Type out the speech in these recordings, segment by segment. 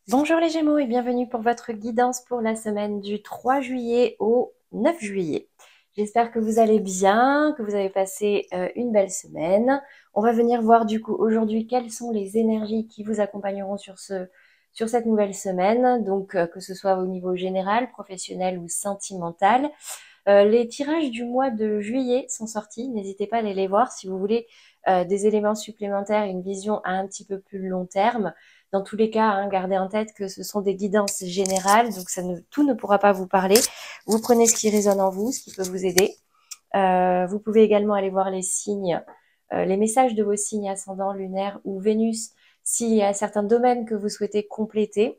Bonjour les Gémeaux et bienvenue pour votre guidance pour la semaine du 3 juillet au 9 juillet. J'espère que vous allez bien, que vous avez passé une belle semaine. On va venir voir du coup aujourd'hui quelles sont les énergies qui vous accompagneront sur cette nouvelle semaine, donc que ce soit au niveau général, professionnel ou sentimental. Les tirages du mois de juillet sont sortis, n'hésitez pas à aller les voir si vous voulez des éléments supplémentaires, une vision à un petit peu plus long terme. Dans tous les cas, hein, gardez en tête que ce sont des guidances générales, donc tout ne pourra pas vous parler. Vous prenez ce qui résonne en vous, ce qui peut vous aider. Vous pouvez également aller voir les signes, les messages de vos signes ascendants, lunaires ou Vénus, s'il y a certains domaines que vous souhaitez compléter.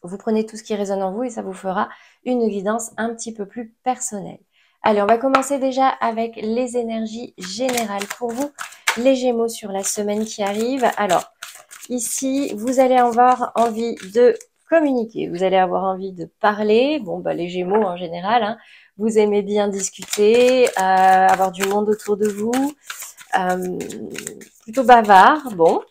Vous prenez tout ce qui résonne en vous et ça vous fera une guidance un petit peu plus personnelle. Allez, on va commencer déjà avec les énergies générales pour vous, les Gémeaux sur la semaine qui arrive. Alors, ici, vous allez avoir envie de communiquer, vous allez avoir envie de parler. Bon, bah, les Gémeaux en général, hein, vous aimez bien discuter, avoir du monde autour de vous, plutôt bavard. Bon,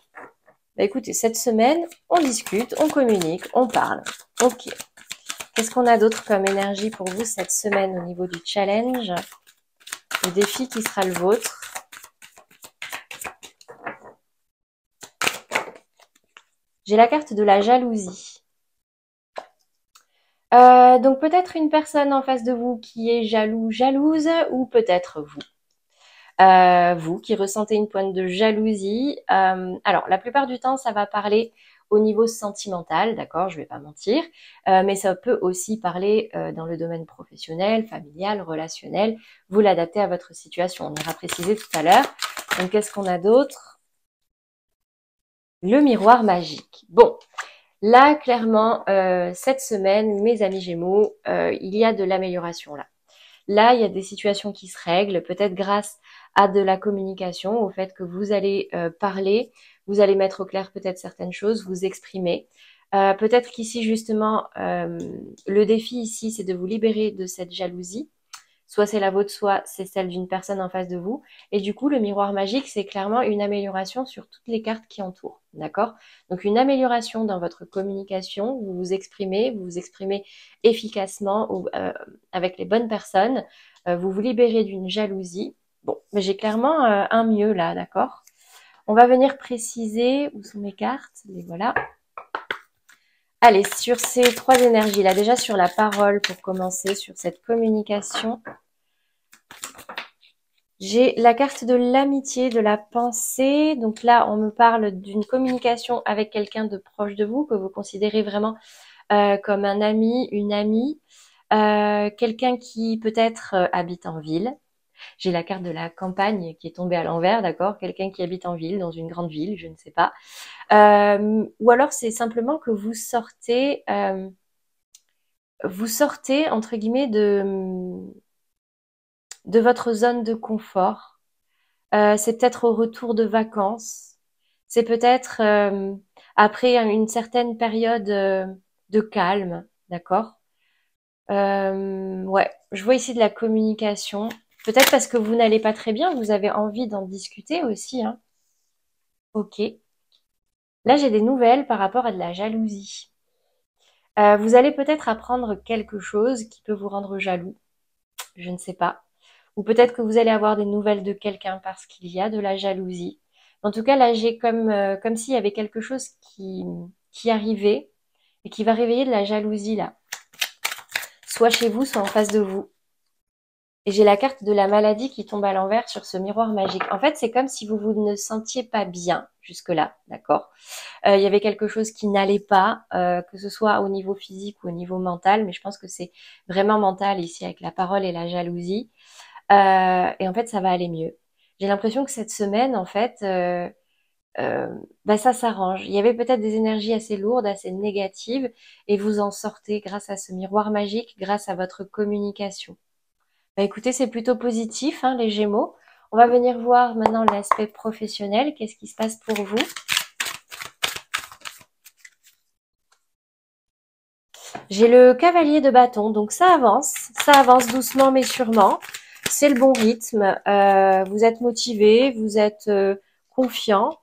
bah, écoutez, cette semaine, on discute, on communique, on parle. Ok. Qu'est-ce qu'on a d'autre comme énergie pour vous cette semaine au niveau du challenge, le défi qui sera le vôtre? J'ai la carte de la jalousie. Donc peut-être une personne en face de vous qui est jaloux, jalouse, ou peut-être vous. Vous qui ressentez une pointe de jalousie. Alors, la plupart du temps, ça va parler au niveau sentimental, d'accord, je vais pas mentir, mais ça peut aussi parler dans le domaine professionnel, familial, relationnel. Vous l'adaptez à votre situation. On ira préciser tout à l'heure. Donc, qu'est-ce qu'on a d'autre? Le miroir magique. Bon, là, clairement, cette semaine, mes amis Gémeaux, il y a de l'amélioration là. Là, il y a des situations qui se règlent, peut-être grâce à de la communication, au fait que vous allez parler, vous allez mettre au clair peut-être certaines choses, vous exprimer. Peut-être qu'ici, justement, le défi ici, c'est de vous libérer de cette jalousie. Soit c'est la vôtre, soit c'est celle d'une personne en face de vous. Et du coup, le miroir magique, c'est clairement une amélioration sur toutes les cartes qui entourent. D'accord? Donc, une amélioration dans votre communication. Vous vous exprimez efficacement ou avec les bonnes personnes. Vous vous libérez d'une jalousie. Bon, mais j'ai clairement un mieux là, d'accord? On va venir préciser où sont mes cartes. Les voilà. Allez, sur ces trois énergies là, déjà sur la parole pour commencer, sur cette communication. J'ai la carte de l'amitié, de la pensée. Donc là, on me parle d'une communication avec quelqu'un de proche de vous, que vous considérez vraiment comme un ami, une amie. Quelqu'un qui peut-être habite en ville. J'ai la carte de la campagne qui est tombée à l'envers, d'accord? Quelqu'un qui habite en ville, dans une grande ville, je ne sais pas. Ou alors c'est simplement que vous sortez entre guillemets de votre zone de confort. C'est peut-être au retour de vacances. C'est peut-être après une certaine période de calme, d'accord? Ouais, je vois ici de la communication. Peut-être parce que vous n'allez pas très bien, vous avez envie d'en discuter aussi, hein. Ok. Là, j'ai des nouvelles par rapport à de la jalousie. Vous allez peut-être apprendre quelque chose qui peut vous rendre jaloux, je ne sais pas. Ou peut-être que vous allez avoir des nouvelles de quelqu'un parce qu'il y a de la jalousie. En tout cas, là, j'ai comme s'il y avait quelque chose qui arrivait et qui va réveiller de la jalousie, là. Soit chez vous, soit en face de vous. Et j'ai la carte de la maladie qui tombe à l'envers sur ce miroir magique. En fait, c'est comme si vous ne sentiez pas bien jusque-là, d'accord? Il y avait quelque chose qui n'allait pas, que ce soit au niveau physique ou au niveau mental, mais je pense que c'est vraiment mental ici avec la parole et la jalousie. Et en fait, ça va aller mieux. J'ai l'impression que cette semaine, en fait, bah, ça s'arrange. Il y avait peut-être des énergies assez lourdes, assez négatives, et vous en sortez grâce à ce miroir magique, grâce à votre communication. Bah, écoutez, c'est plutôt positif, hein, les Gémeaux. On va venir voir maintenant l'aspect professionnel. Qu'est-ce qui se passe pour vous? J'ai le cavalier de bâton, donc ça avance doucement mais sûrement. C'est le bon rythme. Vous êtes motivé, vous êtes confiant.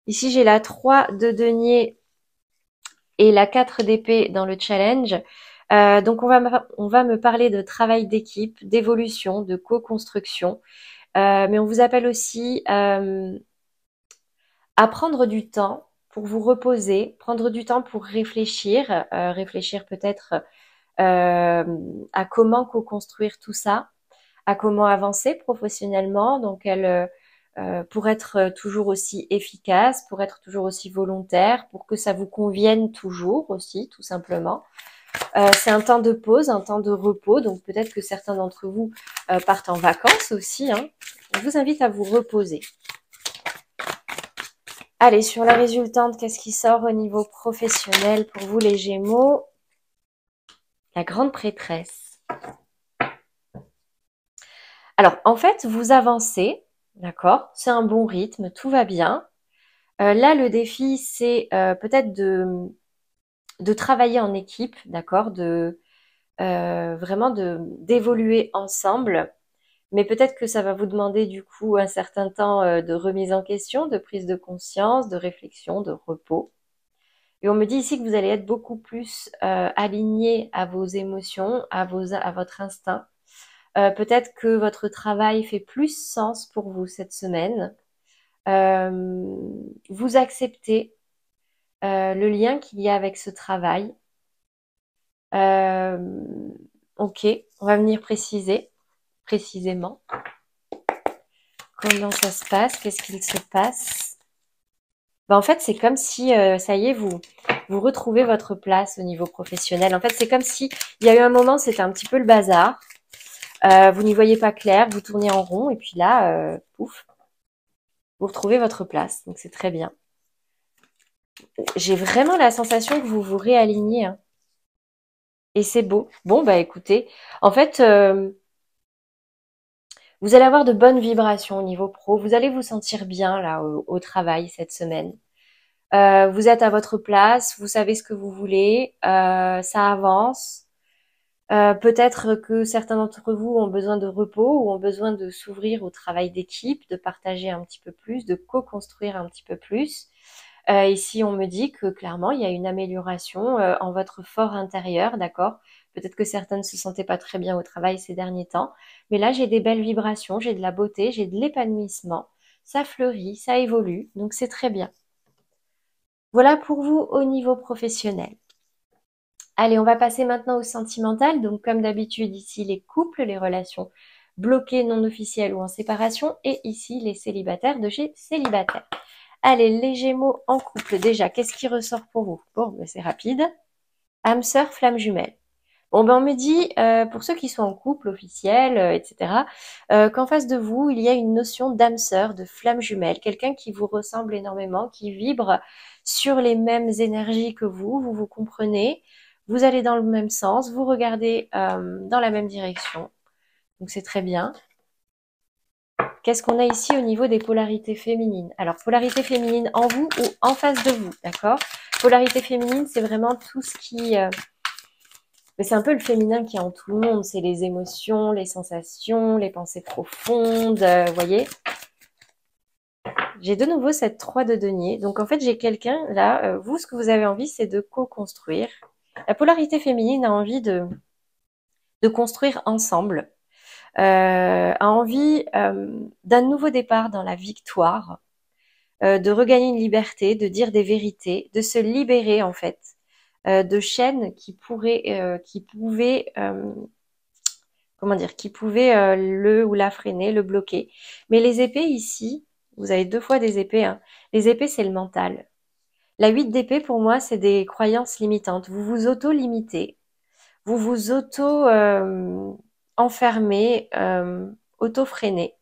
Ici, j'ai la 3 de denier et la 4 d'épée dans le challenge. Donc on va me parler de travail d'équipe, d'évolution, de co-construction. Mais on vous appelle aussi à prendre du temps pour vous reposer, prendre du temps pour réfléchir, réfléchir peut-être à comment co-construire tout ça, à comment avancer professionnellement, donc pour être toujours aussi efficace, pour être toujours aussi volontaire, pour que ça vous convienne toujours aussi, tout simplement. C'est un temps de pause, un temps de repos, donc peut-être que certains d'entre vous partent en vacances aussi. Hein. Je vous invite à vous reposer. Allez, sur la résultante, qu'est-ce qui sort au niveau professionnel pour vous les Gémeaux? La grande prêtresse. Alors, en fait, vous avancez, d'accord? C'est un bon rythme, tout va bien. Là, le défi, c'est peut-être de travailler en équipe, d'accord? Vraiment d'évoluer ensemble. Mais peut-être que ça va vous demander du coup un certain temps de remise en question, de prise de conscience, de réflexion, de repos. Et on me dit ici que vous allez être beaucoup plus aligné à vos émotions, à votre instinct. Peut-être que votre travail fait plus sens pour vous cette semaine. Vous acceptez le lien qu'il y a avec ce travail. Ok, on va venir précisément comment ça se passe, qu'est-ce qu'il se passe. En fait, c'est comme si, ça y est, vous retrouvez votre place au niveau professionnel. En fait, c'est comme si il y a eu un moment, c'était un petit peu le bazar. Vous n'y voyez pas clair, vous tournez en rond, et puis là, pouf, vous retrouvez votre place. Donc, c'est très bien. J'ai vraiment la sensation que vous vous réalignez. Hein. Et c'est beau. Bon, bah écoutez, en fait, vous allez avoir de bonnes vibrations au niveau pro. Vous allez vous sentir bien là au travail cette semaine. Vous êtes à votre place, vous savez ce que vous voulez, ça avance. Peut-être que certains d'entre vous ont besoin de repos ou ont besoin de s'ouvrir au travail d'équipe, de partager un petit peu plus, de co-construire un petit peu plus. Ici, on me dit que clairement, il y a une amélioration en votre fort intérieur, d'accord? Peut-être que certains ne se sentaient pas très bien au travail ces derniers temps, mais là, j'ai des belles vibrations, j'ai de la beauté, j'ai de l'épanouissement. Ça fleurit, ça évolue, donc c'est très bien. Voilà pour vous au niveau professionnel. Allez, on va passer maintenant au sentimental. Donc, comme d'habitude, ici, les couples, les relations bloquées, non officielles ou en séparation. Et ici, les célibataires de chez Célibataire. Allez, les Gémeaux en couple, déjà, qu'est-ce qui ressort pour vous? Bon, ben, c'est rapide. Âme sœur, flamme jumelle. Bon, ben, on me dit, pour ceux qui sont en couple officiel, etc., qu'en face de vous, il y a une notion d'âme sœur, de flamme jumelle, quelqu'un qui vous ressemble énormément, qui vibre sur les mêmes énergies que vous vous comprenez, vous allez dans le même sens, vous regardez dans la même direction. Donc, c'est très bien. Qu'est-ce qu'on a ici au niveau des polarités féminines? Alors, polarité féminine en vous ou en face de vous, d'accord? Polarité féminine, c'est vraiment tout ce qui... mais c'est un peu le féminin qui est en tout le monde. C'est les émotions, les sensations, les pensées profondes, vous voyez? J'ai de nouveau cette 3 de denier. Donc, en fait, j'ai quelqu'un, là, vous, ce que vous avez envie, c'est de co-construire. La polarité féminine a envie de construire ensemble. A envie d'un nouveau départ dans la victoire, de regagner une liberté, de dire des vérités, de se libérer en fait de chaînes qui pouvaient, comment dire, qui pouvaient le ou la freiner, le bloquer. Mais les épées ici, vous avez 2 fois des épées. Hein. Les épées, c'est le mental. La 8 d'épée, pour moi, c'est des croyances limitantes. Vous vous auto-limitez, vous vous auto-enfermez, auto-freinez.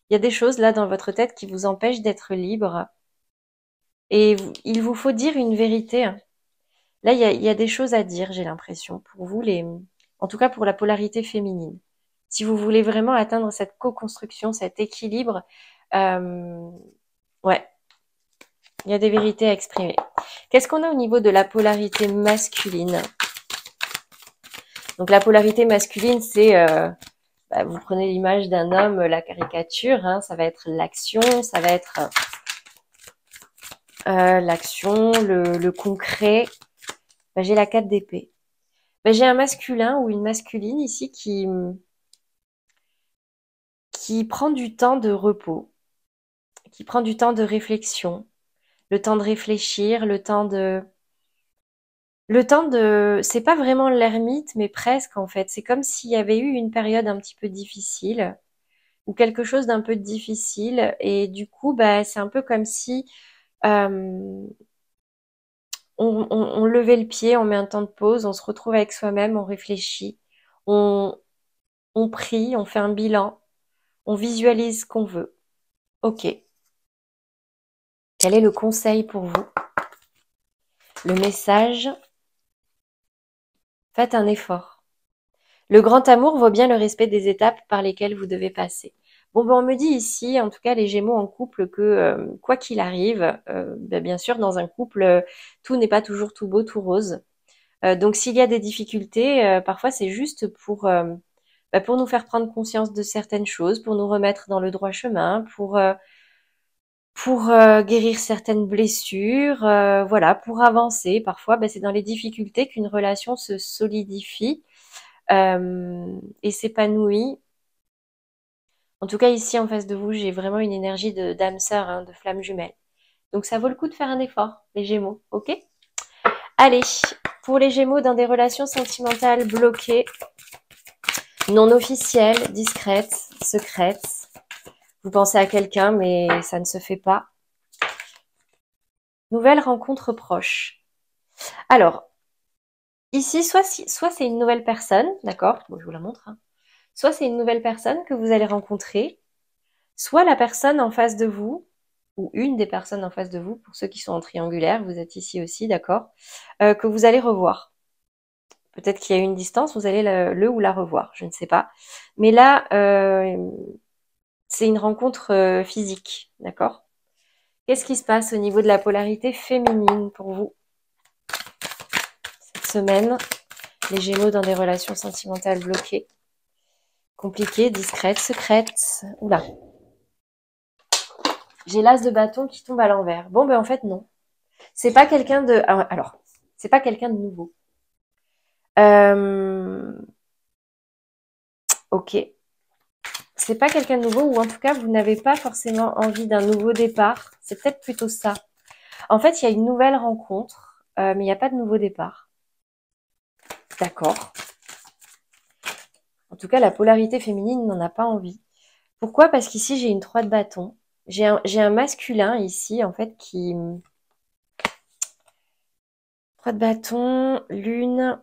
Il y a des choses là dans votre tête qui vous empêchent d'être libre. Et il vous faut dire une vérité. Hein. Là, il y a des choses à dire, j'ai l'impression, pour vous, en tout cas pour la polarité féminine. Si vous voulez vraiment atteindre cette co-construction, cet équilibre, ouais, il y a des vérités à exprimer. Qu'est-ce qu'on a au niveau de la polarité masculine? Donc la polarité masculine, c'est... vous prenez l'image d'un homme, la caricature, hein, ça va être l'action, ça va être l'action, le concret. Bah, j'ai la 4 d'épée. Bah, j'ai un masculin ou une masculine ici qui prend du temps de repos, qui prend du temps de réflexion, le temps de réfléchir, c'est pas vraiment l'ermite, mais presque en fait. C'est comme s'il y avait eu une période un petit peu difficile ou quelque chose d'un peu difficile et du coup, bah, c'est un peu comme si euh, on levait le pied, on met un temps de pause, on se retrouve avec soi-même, on réfléchit, on, on prie, on fait un bilan, on visualise ce qu'on veut. Ok. Quel est le conseil pour vous? Le message, faites un effort. Le grand amour vaut bien le respect des étapes par lesquelles vous devez passer. Bon, ben on me dit ici, en tout cas les Gémeaux en couple, que quoi qu'il arrive, ben, bien sûr, dans un couple, tout n'est pas toujours tout beau, tout rose. Donc s'il y a des difficultés, parfois c'est juste pour nous faire prendre conscience de certaines choses, pour nous remettre dans le droit chemin, pour guérir certaines blessures, voilà, pour avancer. Parfois, ben, c'est dans les difficultés qu'une relation se solidifie et s'épanouit. En tout cas, ici, en face de vous, j'ai vraiment une énergie de d'âme sœur, hein, de flamme jumelle. Donc ça vaut le coup de faire un effort, les Gémeaux, ok? Allez, pour les Gémeaux dans des relations sentimentales bloquées, non officielles, discrètes, secrètes, vous pensez à quelqu'un mais ça ne se fait pas. Nouvelle rencontre proche. Alors, ici, soit c'est une nouvelle personne, d'accord? Bon, je vous la montre, hein. Soit c'est une nouvelle personne que vous allez rencontrer, soit la personne en face de vous, ou une des personnes en face de vous, pour ceux qui sont en triangulaire, vous êtes ici aussi, d'accord, que vous allez revoir. Peut-être qu'il y a une distance, vous allez le ou la revoir, je ne sais pas. Mais là, c'est une rencontre physique, d'accord? Qu'est-ce qui se passe au niveau de la polarité féminine pour vous cette semaine? Les Gémeaux dans des relations sentimentales bloquées, compliquées, discrètes, secrètes. Oula. J'ai l'as de bâton qui tombe à l'envers. Bon, ben en fait, non. C'est pas quelqu'un de... Alors, c'est pas quelqu'un de nouveau. Euh... Ok. C'est pas quelqu'un de nouveau, ou en tout cas, vous n'avez pas forcément envie d'un nouveau départ. C'est peut-être plutôt ça. En fait, il y a une nouvelle rencontre, mais il n'y a pas de nouveau départ. D'accord. En tout cas, la polarité féminine n'en a pas envie. Pourquoi? Parce qu'ici, j'ai une 3 de bâton. J'ai un masculin ici, en fait, qui... 3 de bâton, lune,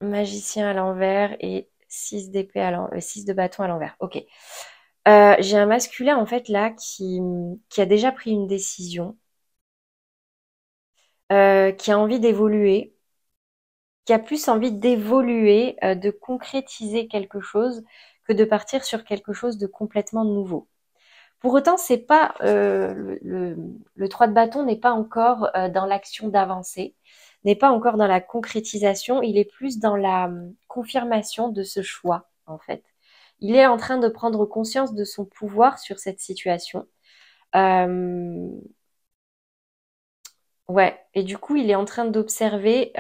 magicien à l'envers et 6 d'épée à l'envers, 6 de bâton à l'envers. Ok. J'ai un masculin, en fait, là, qui a déjà pris une décision, qui a envie d'évoluer, qui a plus envie d'évoluer, de concrétiser quelque chose que de partir sur quelque chose de complètement nouveau. Pour autant, c'est pas le 3 de bâton n'est pas encore dans l'action d'avancer, n'est pas encore dans la concrétisation, il est plus dans la confirmation de ce choix, en fait. Il est en train de prendre conscience de son pouvoir sur cette situation. Euh, ouais, et du coup, il est en train d'observer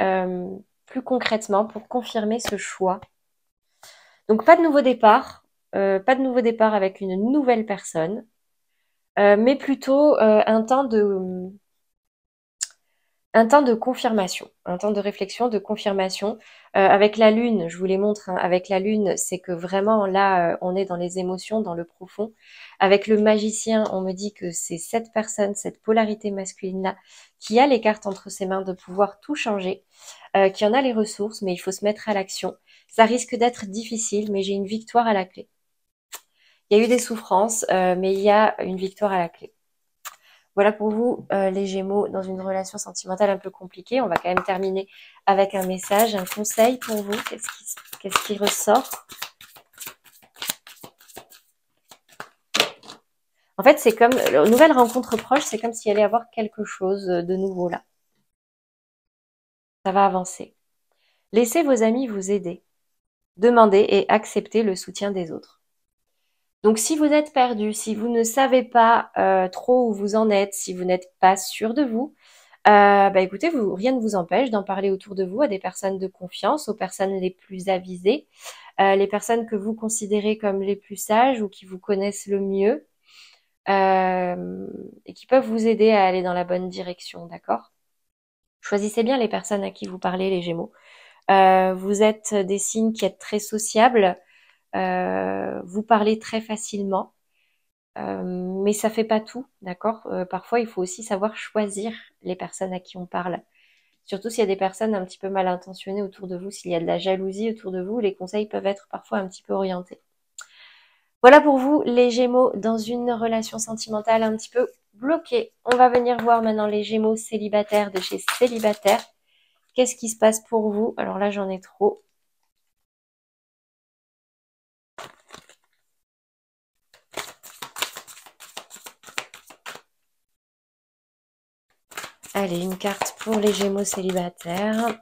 plus concrètement pour confirmer ce choix. Donc, pas de nouveau départ avec une nouvelle personne, mais plutôt un temps de confirmation, un temps de réflexion, de confirmation. Avec la lune, je vous les montre, hein, avec la lune, c'est que vraiment là, on est dans les émotions, dans le profond. Avec le magicien, on me dit que c'est cette personne, cette polarité masculine-là, qui a les cartes entre ses mains de pouvoir tout changer, qui en a les ressources, mais il faut se mettre à l'action. Ça risque d'être difficile, mais j'ai une victoire à la clé. Il y a eu des souffrances, mais il y a une victoire à la clé. Voilà pour vous, les Gémeaux, dans une relation sentimentale un peu compliquée. On va quand même terminer avec un message, un conseil pour vous. Qu'est-ce qui ressort? En fait, c'est comme une nouvelle rencontre proche, c'est comme s'il y allait y avoir quelque chose de nouveau là. Ça va avancer. Laissez vos amis vous aider. Demandez et acceptez le soutien des autres. Donc, si vous êtes perdu, si vous ne savez pas trop où vous en êtes, si vous n'êtes pas sûr de vous, Écoutez, rien ne vous empêche d'en parler autour de vous à des personnes de confiance, aux personnes les plus avisées, les personnes que vous considérez comme les plus sages ou qui vous connaissent le mieux, et qui peuvent vous aider à aller dans la bonne direction, d'accord? Choisissez bien les personnes à qui vous parlez, les Gémeaux. Vous êtes des signes qui êtes très sociables, vous parlez très facilement, mais ça fait pas tout, d'accord? Parfois, il faut aussi savoir choisir les personnes à qui on parle. Surtout s'il y a des personnes un petit peu mal intentionnées autour de vous, s'il y a de la jalousie autour de vous, les conseils peuvent être parfois un petit peu orientés. Voilà pour vous, les Gémeaux, dans une relation sentimentale un petit peu bloquée. On va venir voir maintenant les Gémeaux célibataires de chez Célibataire. Qu'est-ce qui se passe pour vous? Alors là, j'en ai trop. Allez, une carte pour les Gémeaux célibataires.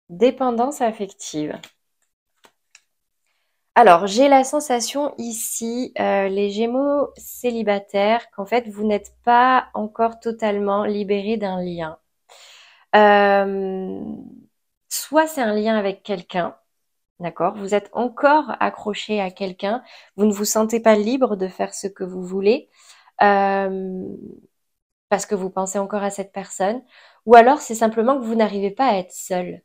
Dépendance affective. Alors, j'ai la sensation ici, les Gémeaux célibataires, qu'en fait, vous n'êtes pas encore totalement libérés d'un lien. Euh, Soit c'est un lien avec quelqu'un, d'accord? Vous êtes encore accroché à quelqu'un, vous ne vous sentez pas libre de faire ce que vous voulez, euh, parce que vous pensez encore à cette personne, ou alors c'est simplement que vous n'arrivez pas à être seul.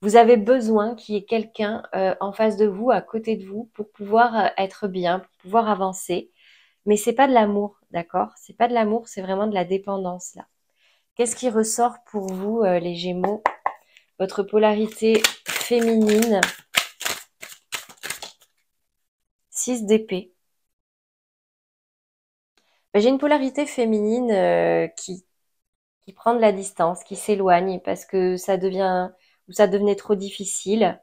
Vous avez besoin qu'il y ait quelqu'un en face de vous, à côté de vous, pour pouvoir être bien, pour pouvoir avancer. Mais c'est pas de l'amour, d'accord? C'est pas de l'amour, c'est vraiment de la dépendance là. Qu'est-ce qui ressort pour vous, les Gémeaux? Votre polarité féminine, 6 d'épée. J'ai une polarité féminine qui prend de la distance, qui s'éloigne parce que ça devient ou ça devenait trop difficile.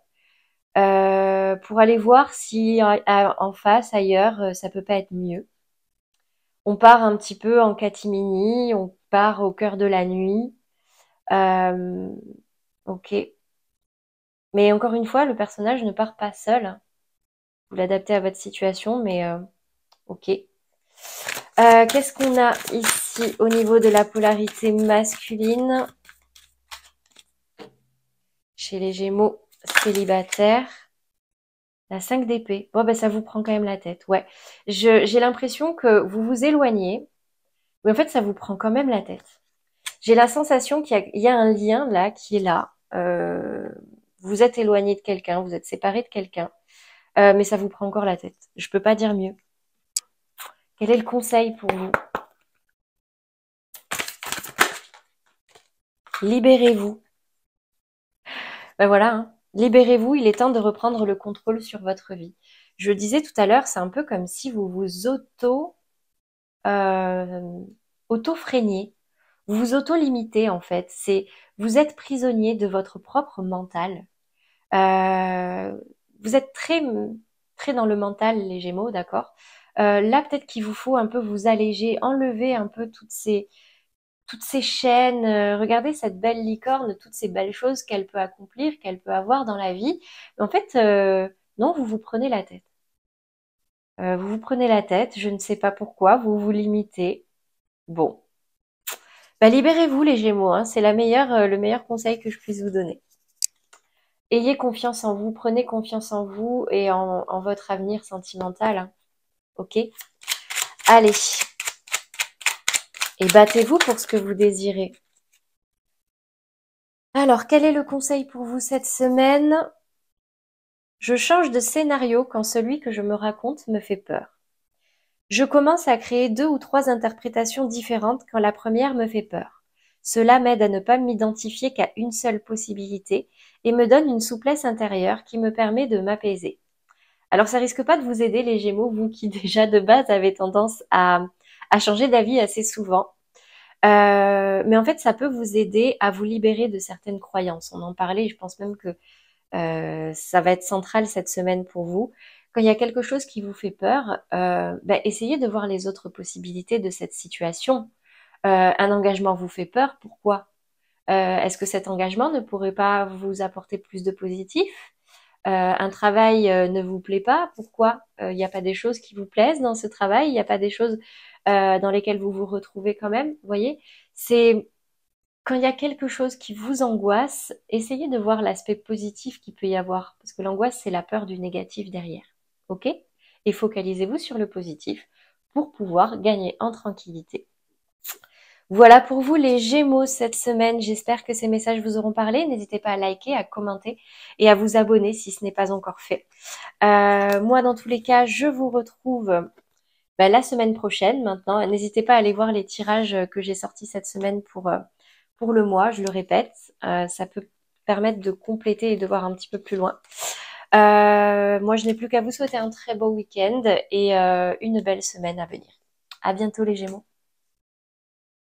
Pour aller voir si en face, ailleurs, ça peut pas être mieux. On part un petit peu en catimini, on part au cœur de la nuit. Euh, ok. Mais encore une fois, le personnage ne part pas seul. Vous l'adaptez à votre situation, mais ok. Qu'est-ce qu'on a ici au niveau de la polarité masculine chez les Gémeaux célibataires? La 5 d'épée. Bon, ben, ça vous prend quand même la tête. Ouais. J'ai l'impression que vous vous éloignez, mais en fait, ça vous prend quand même la tête. J'ai la sensation qu'il y a un lien là qui est là. Vous êtes éloigné de quelqu'un, vous êtes séparé de quelqu'un, mais ça vous prend encore la tête. Je peux pas dire mieux. Quel est le conseil pour vous? Libérez-vous. Ben voilà, hein. Libérez-vous, il est temps de reprendre le contrôle sur votre vie. Je le disais tout à l'heure, c'est un peu comme si vous vous euh, auto-freiniez, vous vous auto-limitez en fait. Vous êtes prisonnier de votre propre mental. Euh, Vous êtes très dans le mental, les Gémeaux, d'accord? Là, peut-être qu'il vous faut un peu vous alléger, enlever un peu toutes ces chaînes. Regardez cette belle licorne, toutes ces belles choses qu'elle peut accomplir, qu'elle peut avoir dans la vie. Mais en fait, non, vous vous prenez la tête. Vous vous prenez la tête, je ne sais pas pourquoi, vous vous limitez. Bon, bah, libérez-vous les Gémeaux, hein, c'est le meilleur conseil que je puisse vous donner. Ayez confiance en vous, prenez confiance en vous et en votre avenir sentimental, hein. Ok? Allez, et battez-vous pour ce que vous désirez. Alors, quel est le conseil pour vous cette semaine? Je change de scénario quand celui que je me raconte me fait peur. Je commence à créer 2 ou 3 interprétations différentes quand la première me fait peur. Cela m'aide à ne pas m'identifier qu'à une seule possibilité et me donne une souplesse intérieure qui me permet de m'apaiser. Alors ça risque pas de vous aider les Gémeaux, vous qui déjà de base avez tendance à changer d'avis assez souvent. Mais en fait, ça peut vous aider à vous libérer de certaines croyances. On en parlait, je pense même que ça va être central cette semaine pour vous. Quand il y a quelque chose qui vous fait peur, essayez de voir les autres possibilités de cette situation. Un engagement vous fait peur, pourquoi? Est-ce que cet engagement ne pourrait pas vous apporter plus de positif? Un travail ne vous plaît pas? Pourquoi? Il n'y a pas des choses qui vous plaisent dans ce travail? Il n'y a pas des choses dans lesquelles vous vous retrouvez quand même? Vous voyez? C'est quand il y a quelque chose qui vous angoisse, essayez de voir l'aspect positif qu'il peut y avoir. Parce que l'angoisse, c'est la peur du négatif derrière. OK? Et focalisez-vous sur le positif pour pouvoir gagner en tranquillité. Voilà pour vous les Gémeaux cette semaine. J'espère que ces messages vous auront parlé. N'hésitez pas à liker, à commenter et à vous abonner si ce n'est pas encore fait. Moi, dans tous les cas, je vous retrouve la semaine prochaine maintenant. N'hésitez pas à aller voir les tirages que j'ai sortis cette semaine pour le mois. Je le répète, ça peut permettre de compléter et de voir un petit peu plus loin. Moi, je n'ai plus qu'à vous souhaiter un très beau week-end et une belle semaine à venir. À bientôt les Gémeaux.